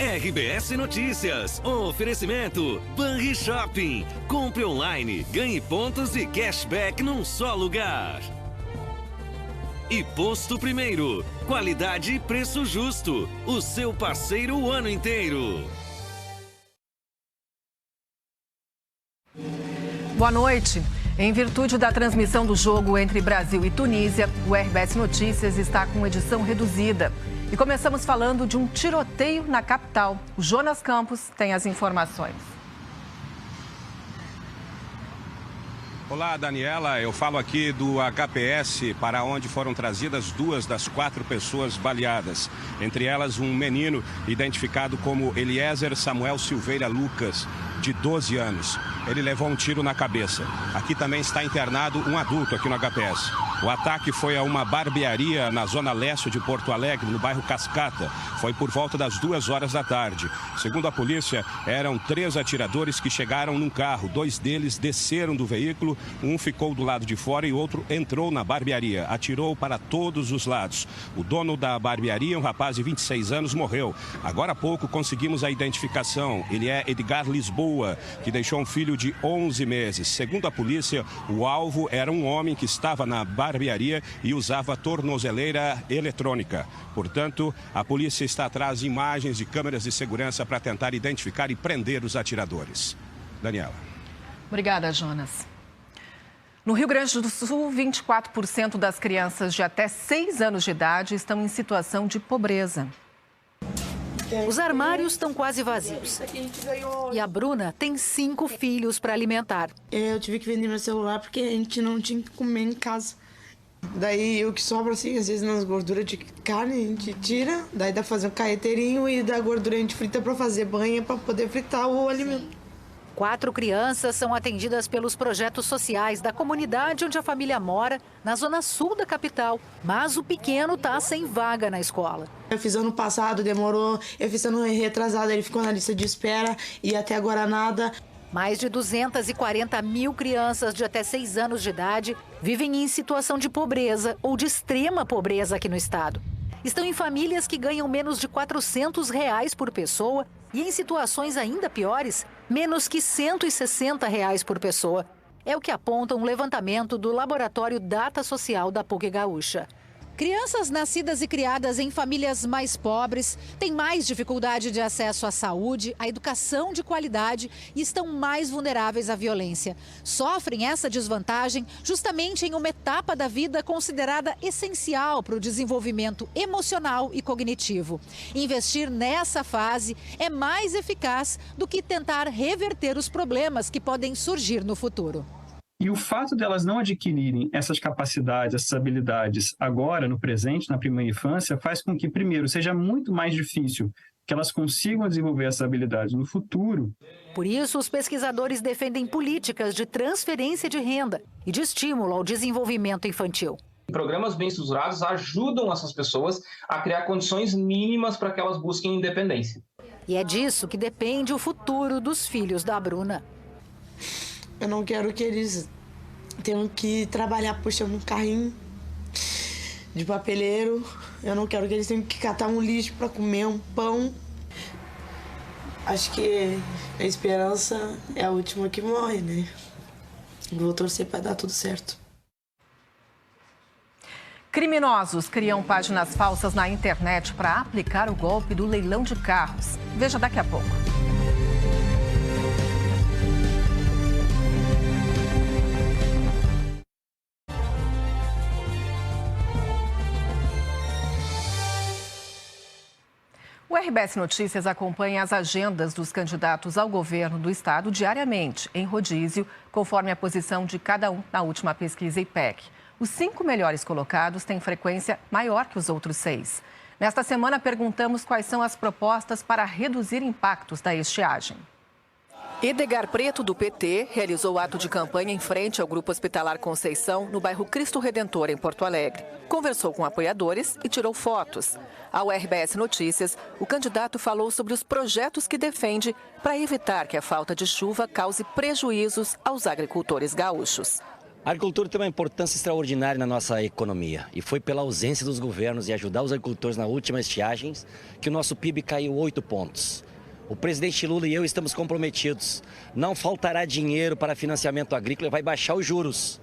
RBS Notícias. Oferecimento Banri Shopping. Compre online, ganhe pontos e cashback num só lugar. E Posto Primeiro. Qualidade e preço justo. O seu parceiro o ano inteiro. Boa noite. Em virtude da transmissão do jogo entre Brasil e Tunísia, o RBS Notícias está com edição reduzida. E começamos falando de um tiroteio na capital. O Jonas Campos tem as informações. Olá, Daniela. Eu falo aqui do HPS, para onde foram trazidas 2 das 4 pessoas baleadas. Entre elas, um menino identificado como Eliezer Samuel Silveira Lucas, de 12 anos. Ele levou um tiro na cabeça. Aqui também está internado um adulto aqui no HPS. O ataque foi a uma barbearia na zona leste de Porto Alegre, no bairro Cascata. Foi por volta das 2 horas da tarde. Segundo a polícia, eram 3 atiradores que chegaram num carro. 2 deles desceram do veículo, um ficou do lado de fora e o outro entrou na barbearia. Atirou para todos os lados. O dono da barbearia, um rapaz de 26 anos, morreu. Agora há pouco conseguimos a identificação. Ele é Edgar Lisboa, que deixou um filho de 11 meses. Segundo a polícia, o alvo era um homem que estava na barbearia e usava tornozeleira eletrônica. Portanto, a polícia está atrás de imagens de câmeras de segurança para tentar identificar e prender os atiradores. Daniela. Obrigada, Jonas. No Rio Grande do Sul, 24% das crianças de até 6 anos de idade estão em situação de pobreza. Os armários estão quase vazios. E a Bruna tem 5 filhos para alimentar. Eu tive que vender meu celular porque a gente não tinha que comer em casa. Daí o que sobra, assim, às vezes nas gorduras de carne, a gente tira. Daí dá pra fazer um carreteirinho e da gordura a gente frita pra fazer banha pra poder fritar o alimento. 4 crianças são atendidas pelos projetos sociais da comunidade onde a família mora, na zona sul da capital. Mas o pequeno tá sem vaga na escola. Eu fiz ano passado, demorou. Eu fiz ano retrasado, ele ficou na lista de espera e até agora nada. Mais de 240 mil crianças de até 6 anos de idade vivem em situação de pobreza ou de extrema pobreza aqui no estado. Estão em famílias que ganham menos de R$400 por pessoa e em situações ainda piores, menos que R$160 por pessoa. É o que aponta um levantamento do Laboratório Data Social da PUC Gaúcha. Crianças nascidas e criadas em famílias mais pobres têm mais dificuldade de acesso à saúde, à educação de qualidade e estão mais vulneráveis à violência. Sofrem essa desvantagem justamente em uma etapa da vida considerada essencial para o desenvolvimento emocional e cognitivo. Investir nessa fase é mais eficaz do que tentar reverter os problemas que podem surgir no futuro. E o fato delas não adquirirem essas capacidades, essas habilidades agora, no presente, na primeira infância, faz com que, primeiro, seja muito mais difícil que elas consigam desenvolver essas habilidades no futuro. Por isso, os pesquisadores defendem políticas de transferência de renda e de estímulo ao desenvolvimento infantil. Programas bem estruturados ajudam essas pessoas a criar condições mínimas para que elas busquem independência. E é disso que depende o futuro dos filhos da Bruna. Eu não quero que eles tenham que trabalhar puxando um carrinho de papeleiro. Eu não quero que eles tenham que catar um lixo para comer um pão. Acho que a esperança é a última que morre, né? Vou torcer para dar tudo certo. Criminosos criam páginas falsas na internet para aplicar o golpe do leilão de carros. Veja daqui a pouco. O RBS Notícias acompanha as agendas dos candidatos ao governo do estado diariamente, em rodízio, conforme a posição de cada um na última pesquisa IPEC. Os 5 melhores colocados têm frequência maior que os outros 6. Nesta semana, perguntamos quais são as propostas para reduzir impactos da estiagem. Edgar Preto, do PT, realizou ato de campanha em frente ao Grupo Hospitalar Conceição, no bairro Cristo Redentor, em Porto Alegre. Conversou com apoiadores e tirou fotos. Ao RBS Notícias, o candidato falou sobre os projetos que defende para evitar que a falta de chuva cause prejuízos aos agricultores gaúchos. A agricultura tem uma importância extraordinária na nossa economia e foi pela ausência dos governos e ajudar os agricultores na última estiagem que o nosso PIB caiu 8 pontos. O presidente Lula e eu estamos comprometidos. Não faltará dinheiro para financiamento agrícola e vai baixar os juros.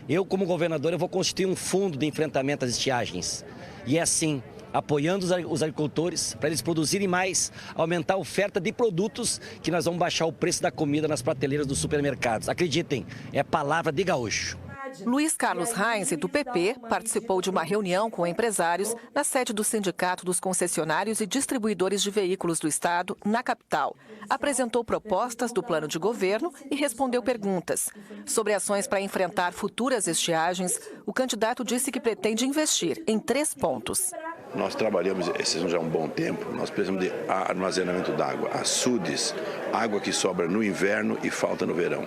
Eu, como governador, eu vou constituir um fundo de enfrentamento às estiagens. E é assim, apoiando os agricultores para eles produzirem mais, aumentar a oferta de produtos que nós vamos baixar o preço da comida nas prateleiras dos supermercados. Acreditem, é palavra de gaúcho. Luiz Carlos Reis, do PP, participou de uma reunião com empresários na sede do Sindicato dos Concessionários e Distribuidores de Veículos do Estado, na capital. Apresentou propostas do plano de governo e respondeu perguntas. Sobre ações para enfrentar futuras estiagens, o candidato disse que pretende investir em 3 pontos. Nós trabalhamos, esse já há um bom tempo, nós precisamos de armazenamento d'água, açudes, água que sobra no inverno e falta no verão.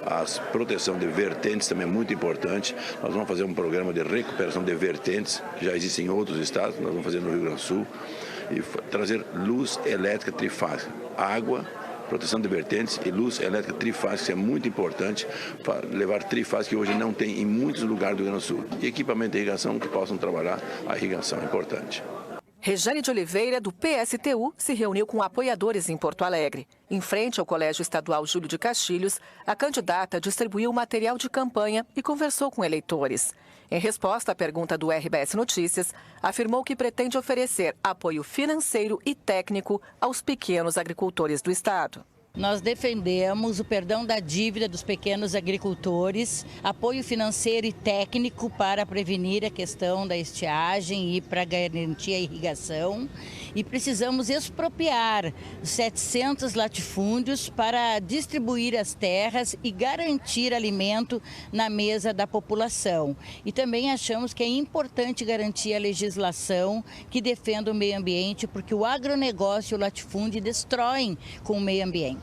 A proteção de vertentes também é muito importante. Nós vamos fazer um programa de recuperação de vertentes, que já existe em outros estados, nós vamos fazer no Rio Grande do Sul, e trazer luz elétrica trifásica, água, proteção de vertentes e luz elétrica trifásica, que é muito importante para levar trifásica que hoje não tem em muitos lugares do Rio Grande do Sul. E equipamento de irrigação que possam trabalhar a irrigação, é importante. Rejane de Oliveira, do PSTU, se reuniu com apoiadores em Porto Alegre. Em frente ao Colégio Estadual Júlio de Castilhos, a candidata distribuiu material de campanha e conversou com eleitores. Em resposta à pergunta do RBS Notícias, afirmou que pretende oferecer apoio financeiro e técnico aos pequenos agricultores do estado. Nós defendemos o perdão da dívida dos pequenos agricultores, apoio financeiro e técnico para prevenir a questão da estiagem e para garantir a irrigação. E precisamos expropriar 700 latifúndios para distribuir as terras e garantir alimento na mesa da população. E também achamos que é importante garantir a legislação que defenda o meio ambiente, porque o agronegócio e o latifúndio destroem com o meio ambiente.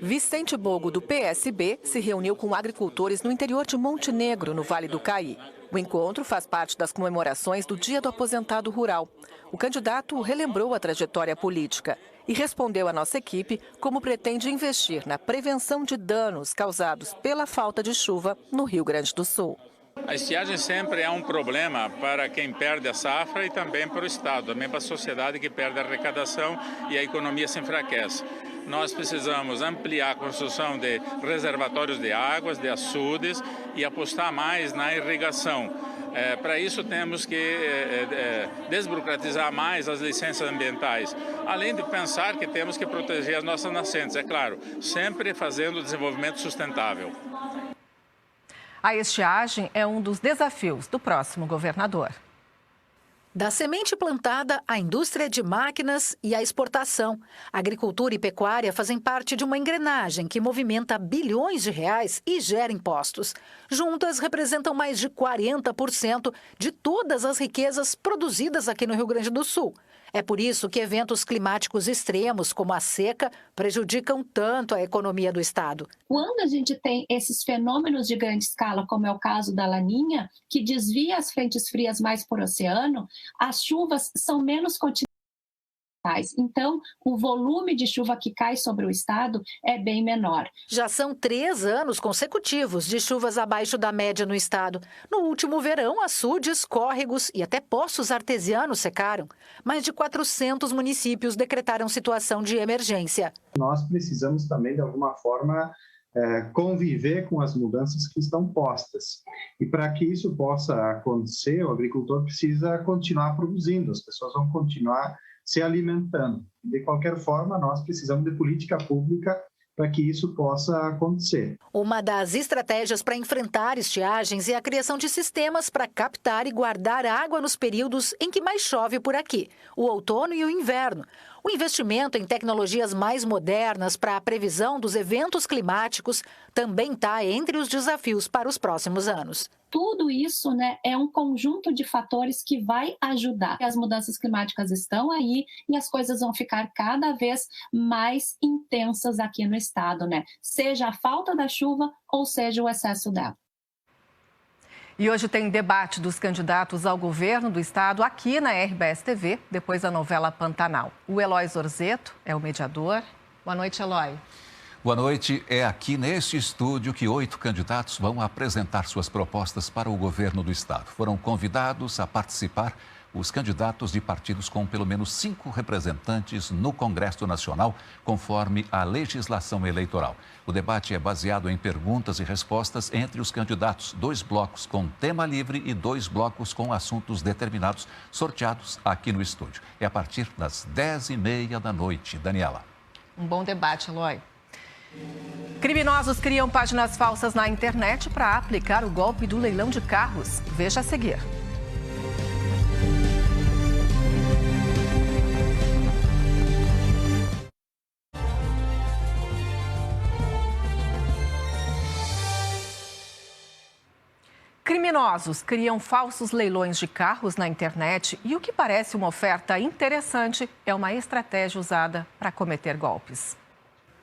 Vicente Bogo, do PSB, se reuniu com agricultores no interior de Montenegro, no Vale do Caí. O encontro faz parte das comemorações do Dia do Aposentado Rural. O candidato relembrou a trajetória política e respondeu à nossa equipe como pretende investir na prevenção de danos causados pela falta de chuva no Rio Grande do Sul. A estiagem sempre é um problema para quem perde a safra e também para o Estado, também para a sociedade que perde a arrecadação e a economia se enfraquece. Nós precisamos ampliar a construção de reservatórios de águas, de açudes e apostar mais na irrigação. Para isso temos que desburocratizar mais as licenças ambientais, além de pensar que temos que proteger as nossas nascentes, é claro, sempre fazendo o desenvolvimento sustentável. A estiagem é um dos desafios do próximo governador. Da semente plantada à indústria de máquinas e à exportação, agricultura e pecuária fazem parte de uma engrenagem que movimenta bilhões de reais e gera impostos. Juntas, representam mais de 40% de todas as riquezas produzidas aqui no Rio Grande do Sul. É por isso que eventos climáticos extremos, como a seca, prejudicam tanto a economia do estado. Quando a gente tem esses fenômenos de grande escala, como é o caso da Laninha, que desvia as frentes frias mais para o oceano, as chuvas são menos continentais. Então, o volume de chuva que cai sobre o estado é bem menor. Já são 3 anos consecutivos de chuvas abaixo da média no estado. No último verão, açudes, córregos e até poços artesianos secaram. Mais de 400 municípios decretaram situação de emergência. Nós precisamos também, de alguma forma, conviver com as mudanças que estão postas. E para que isso possa acontecer, o agricultor precisa continuar produzindo, as pessoas vão continuar se alimentando. De qualquer forma, nós precisamos de política pública para que isso possa acontecer. Uma das estratégias para enfrentar estiagens é a criação de sistemas para captar e guardar água nos períodos em que mais chove por aqui, o outono e o inverno. O investimento em tecnologias mais modernas para a previsão dos eventos climáticos também está entre os desafios para os próximos anos. Tudo isso, é um conjunto de fatores que vai ajudar. As mudanças climáticas estão aí e as coisas vão ficar cada vez mais intensas aqui no estado, Seja a falta da chuva ou seja o excesso dela. E hoje tem debate dos candidatos ao governo do estado aqui na RBS TV, depois da novela Pantanal. O Eloy Zorzeto é o mediador. Boa noite, Eloy. Boa noite. É aqui neste estúdio que 8 candidatos vão apresentar suas propostas para o governo do estado. Foram convidados a participar os candidatos de partidos com pelo menos 5 representantes no Congresso Nacional, conforme a legislação eleitoral. O debate é baseado em perguntas e respostas entre os candidatos, 2 blocos com tema livre e 2 blocos com assuntos determinados, sorteados aqui no estúdio. É a partir das 10h30 da noite. Daniela. Um bom debate, Eloy. Criminosos criam páginas falsas na internet para aplicar o golpe do leilão de carros. Veja a seguir. Criminosos criam falsos leilões de carros na internet e o que parece uma oferta interessante é uma estratégia usada para cometer golpes.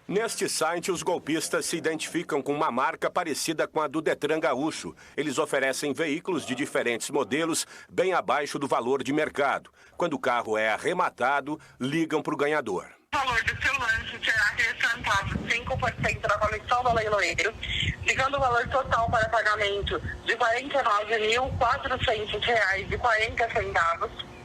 Neste site, os golpistas se identificam com uma marca parecida com a do Detran Gaúcho. Eles oferecem veículos de diferentes modelos, bem abaixo do valor de mercado. Quando o carro é arrematado, ligam para o ganhador. O valor do seu lanche será acrescentado 5% da comissão do leiloeiro, ficando o valor total para pagamento de R$ 49.400,40.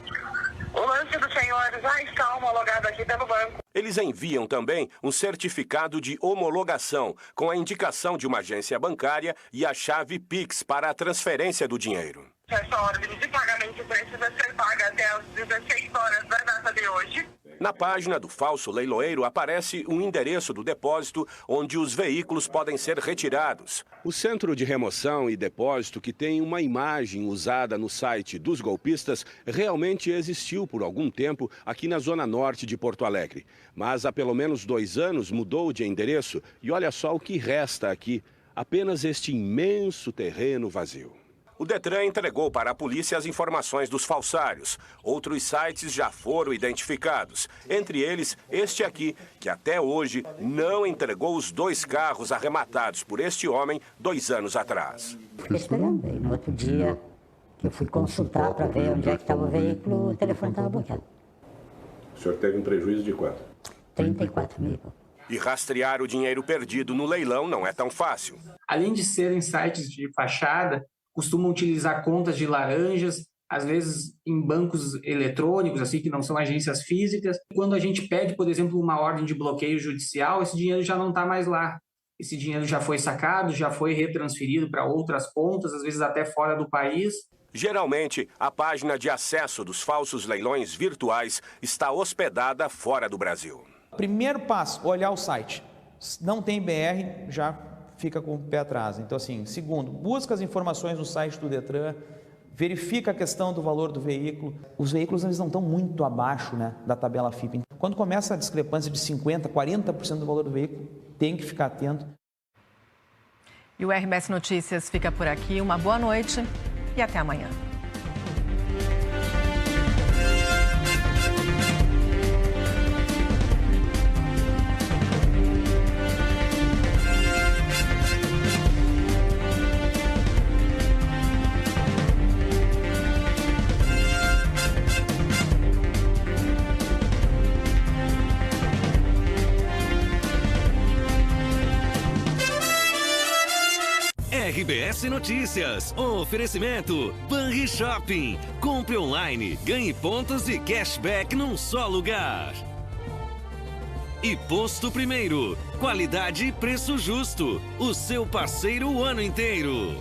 O lanche do senhor já está homologado aqui pelo banco. Eles enviam também um certificado de homologação com a indicação de uma agência bancária e a chave Pix para a transferência do dinheiro. Essa ordem de pagamento precisa ser paga até às 16 horas da data de hoje. Na página do falso leiloeiro aparece um endereço do depósito onde os veículos podem ser retirados. O centro de remoção e depósito, que tem uma imagem usada no site dos golpistas, realmente existiu por algum tempo aqui na zona norte de Porto Alegre. Mas há pelo menos 2 anos mudou de endereço e olha só o que resta aqui, apenas este imenso terreno vazio. O Detran entregou para a polícia as informações dos falsários. Outros sites já foram identificados. Entre eles, este aqui, que até hoje não entregou os 2 carros arrematados por este homem 2 anos atrás. Fiquei esperando. E no outro dia, que eu fui consultar para ver onde é que estava o veículo, o telefone estava bloqueado. O senhor teve um prejuízo de quanto? 34 mil. E rastrear o dinheiro perdido no leilão não é tão fácil. Além de serem sites de fachada, costumam utilizar contas de laranjas, às vezes em bancos eletrônicos, assim, que não são agências físicas. Quando a gente pede, por exemplo, uma ordem de bloqueio judicial, esse dinheiro já não está mais lá. Esse dinheiro já foi sacado, já foi retransferido para outras contas, às vezes até fora do país. Geralmente, a página de acesso dos falsos leilões virtuais está hospedada fora do Brasil. Primeiro passo, olhar o site. Não tem BR, já fica com o pé atrás. Então, assim, segundo, busca as informações no site do Detran, verifica a questão do valor do veículo. Os veículos, eles não estão muito abaixo, né, da tabela FIP. Quando começa a discrepância de 50%, 40% do valor do veículo, tem que ficar atento. E o RBS Notícias fica por aqui. Uma boa noite e até amanhã. RBS Notícias, oferecimento Banrishopping. Compre online, ganhe pontos e cashback num só lugar. E Posto Primeiro, qualidade e preço justo, o seu parceiro o ano inteiro.